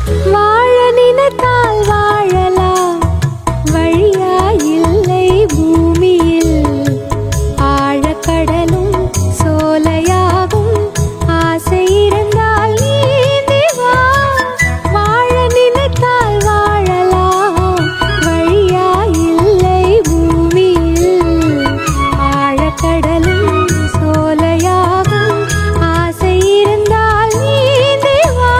வாழ நினைத்தால் வாழலாம், வழியா இல்லை பூமியில். ஆழக்கடலும் சோலையாகும், ஆசை இருந்தால் நீந்தி வா. வாழ நினைத்தால் வாழலாம், வழியா இல்லை பூமியில். ஆழக்கடலும் சோலையாகும், ஆசை இருந்தால் நீந்தி வா.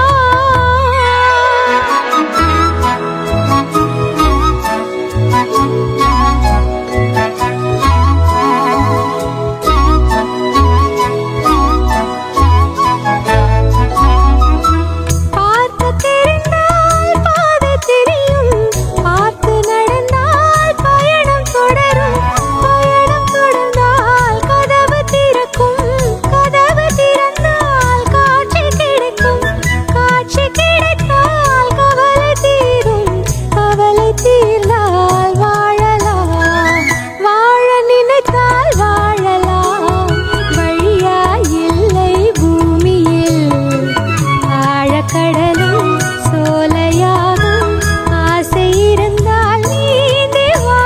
பார்த்து தெரிந்தால் பாதை தெரியும், பார்த்து நடந்தால் பயணம் தொடரும். பயணம் தொடர்ந்தால் கதவு திறக்கும், கதவு திறந்தால் காட்சி கிடைக்கும். காட்சி கிடைத்தால் கவலை தீரும், கவலை தீர்ந்தால் வாழலாம். வாழ நினைத்தால் வாழலாம், வழியா இல்லை பூமியில். ஆழக்கடலும் சோலையாகும், ஆசை இருந்தால் நீந்தி வா.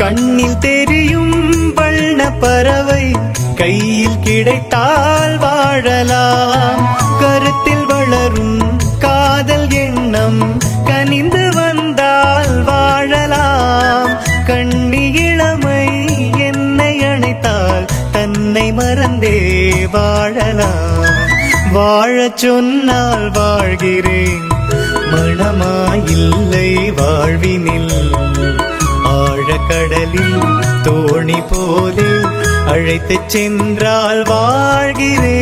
கண்ணில் தெரியும் வண்ண பறவை கையில் கிடைத்தால் வாழலாம். கருத்தில் வளரும் காதல் எண்ணம் கனிந்து வந்தால் வாழலாம். கண்ணி இளமை என்னை அணைத்தால் தன்னை மறந்தே வாழலாம். வாழச் சொன்னால் வாழ்கிறேன், மனமாயில்லை வாழ்வினில். ஆழக்கடலில் தோணி போலே அழைத்துச் சென்றால் வாழ்கிறேன்.